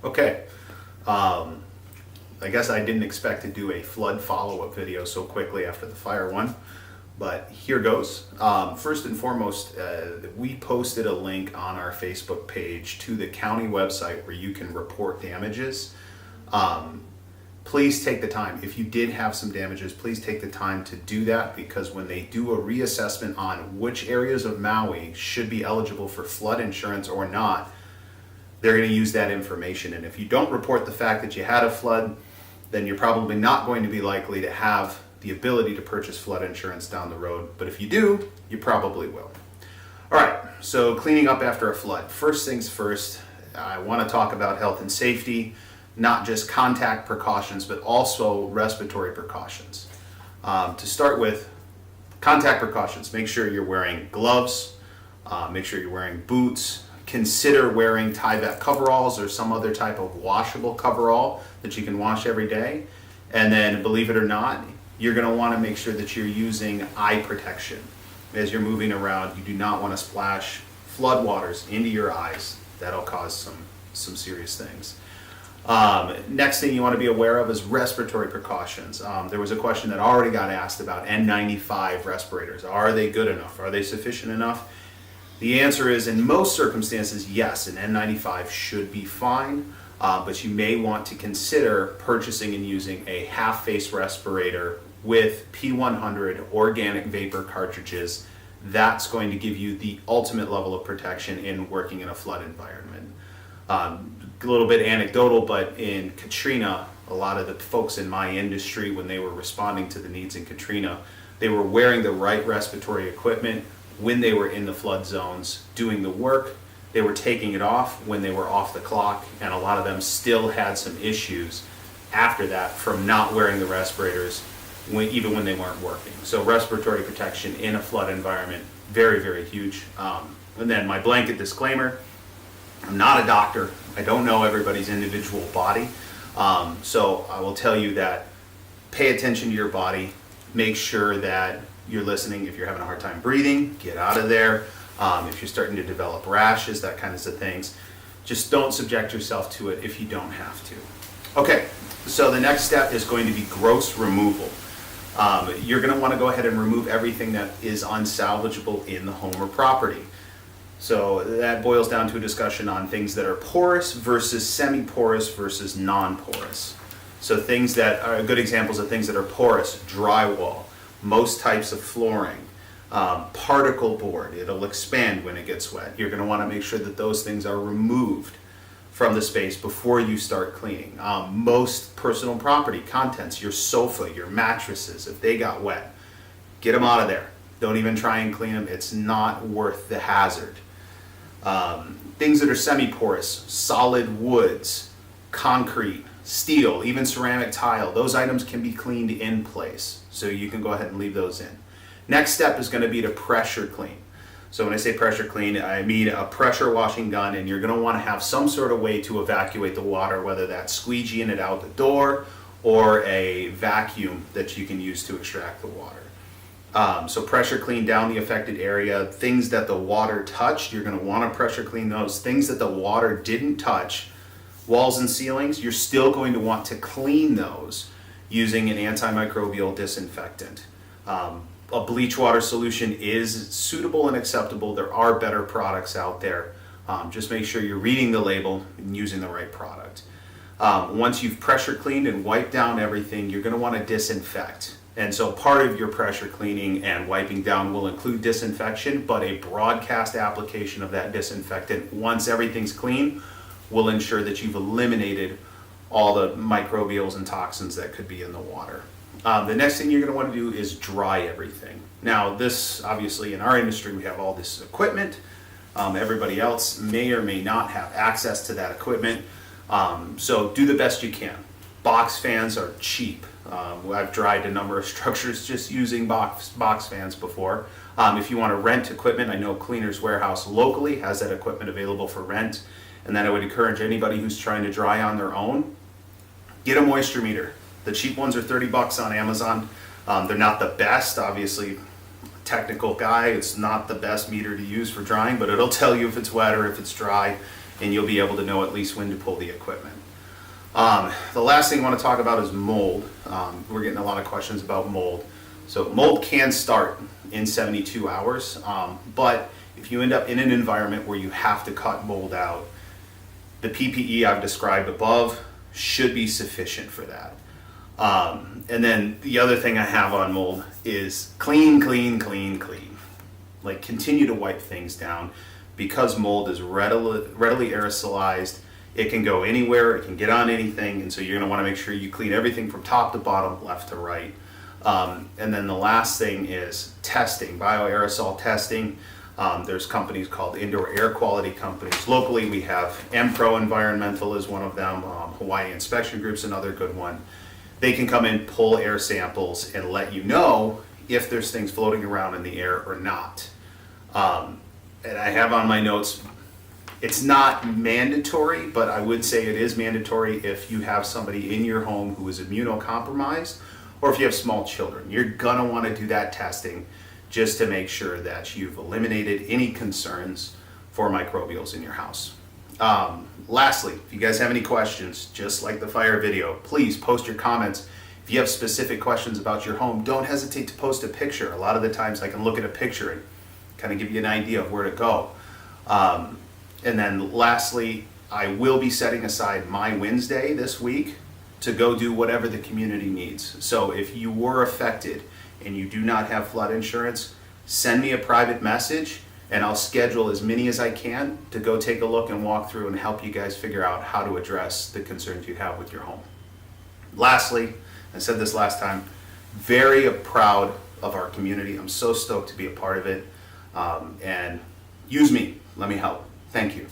Okay. I guess I didn't expect to do a flood follow-up video so quickly after the fire one, but here goes. First and foremost, we posted a link on our Facebook page to the county website where you can report damages. Please take the time. If you did have some damages, please take the time to do that, because when they do a reassessment on which areas of Maui should be eligible for flood insurance or not, they're going to use that information. And if you don't report the fact that you had a flood, then you're probably not going to be likely to have the ability to purchase flood insurance down the road. But if you do, you probably will. All right, so cleaning up after a flood. First things first, I want to talk about health and safety, not just contact precautions, but also respiratory precautions. To start with, contact precautions. Make sure you're wearing gloves, make sure you're wearing boots. Consider wearing Tyvek coveralls or some other type of washable coverall that you can wash every day. And then, believe it or not, you're going to want to make sure that you're using eye protection. As you're moving around, you do not want to splash flood waters into your eyes. That'll cause some serious things. Next thing you want to be aware of is respiratory precautions. There was a question that already got asked about N95 respirators. Are they good enough? Are they sufficient enough? The answer is, in most circumstances, yes, an N95 should be fine, but you may want to consider purchasing and using a half-face respirator with P100 organic vapor cartridges. That's going to give you the ultimate level of protection in working in a flood environment. A little bit anecdotal, but in Katrina, a lot of the folks in my industry, when they were responding to the needs in Katrina, they were wearing the right respiratory equipment when they were in the flood zones doing the work. They were taking it off when they were off the clock, and a lot of them still had some issues after that from not wearing the respirators even when they weren't working. So respiratory protection in a flood environment, very, very huge. And then my blanket disclaimer, I'm not a doctor. I don't know everybody's individual body. So I will tell you that pay attention to your body. Make sure that you're listening. If you're having a hard time breathing, get out of there. If you're starting to develop rashes, that kinds of things, just don't subject yourself to it if you don't have to. Okay, so the next step is going to be gross removal. You're going to want to go ahead and remove everything that is unsalvageable in the home or property. So that boils down to a discussion on things that are porous versus semi-porous versus non-porous. So things that are good examples of things that are porous: drywall, most types of flooring, particle board. It'll expand when it gets wet. You're going to want to make sure that those things are removed from the space before you start cleaning. Most personal property contents, your sofa, your mattresses, if they got wet, get them out of there. Don't even try and clean them. It's not worth the hazard. Things that are semi-porous, solid woods, concrete, steel, even ceramic tile, those items can be cleaned in place. So you can go ahead and leave those in. Next step is going to be to pressure clean. So when I say pressure clean, I mean a pressure washing gun, and you're going to want to have some sort of way to evacuate the water, whether that's squeegeeing it out the door or a vacuum that you can use to extract the water. So pressure clean down the affected area. Things that the water touched, you're going to want to pressure clean those. Things that the water didn't touch, walls and ceilings, you're still going to want to clean those using an antimicrobial disinfectant. A bleach water solution is suitable and acceptable. There are better products out there. Just make sure you're reading the label and using the right product. Once you've pressure cleaned and wiped down everything, you're going to want to disinfect. And so part of your pressure cleaning and wiping down will include disinfection, but a broadcast application of that disinfectant once everything's clean will ensure that you've eliminated all the microbials and toxins that could be in the water. The next thing you're going to want to do is dry everything. Now this, obviously in our industry, we have all this equipment. Everybody else may or may not have access to that equipment. So do the best you can. Box fans are cheap. I've dried a number of structures just using box fans before. If you want to rent equipment, I know Cleaners Warehouse locally has that equipment available for rent. And then I would encourage anybody who's trying to dry on their own, get a moisture meter. The cheap ones are $30 on Amazon. They're not the best, obviously. Technical guy, it's not the best meter to use for drying, but it'll tell you if it's wet or if it's dry. and you'll be able to know at least when to pull the equipment. The last thing I want to talk about is mold. We're getting a lot of questions about mold. So mold can start in 72 hours, but if you end up in an environment where you have to cut mold out, the PPE I've described above should be sufficient for that. And then the other thing I have on mold is clean, clean, clean, clean. Like, continue to wipe things down, because mold is readily aerosolized. It can go anywhere, it can get on anything, and so you're going to want to make sure you clean everything from top to bottom, left to right. And then the last thing is testing, bioaerosol testing. There's companies called indoor air quality companies. Locally, we have MPro Environmental is one of them. Hawaii Inspection Group's another good one. They can come in, pull air samples, and let you know if there's things floating around in the air or not. And I have on my notes, it's not mandatory, but I would say it is mandatory if you have somebody in your home who is immunocompromised, or if you have small children. You're gonna want to do that testing just to make sure that you've eliminated any concerns for microbials in your house. Lastly, if you guys have any questions, just like the fire video, please post your comments. If you have specific questions about your home, don't hesitate to post a picture. A lot of the times I can look at a picture and kind of give you an idea of where to go. And then lastly, I will be setting aside my Wednesday this week to go do whatever the community needs. So if you were affected and you do not have flood insurance, send me a private message and I'll schedule as many as I can to go take a look and walk through and help you guys figure out how to address the concerns you have with your home. Lastly, I said this last time, very proud of our community. I'm so stoked to be a part of it. And use me, let me help. Thank you.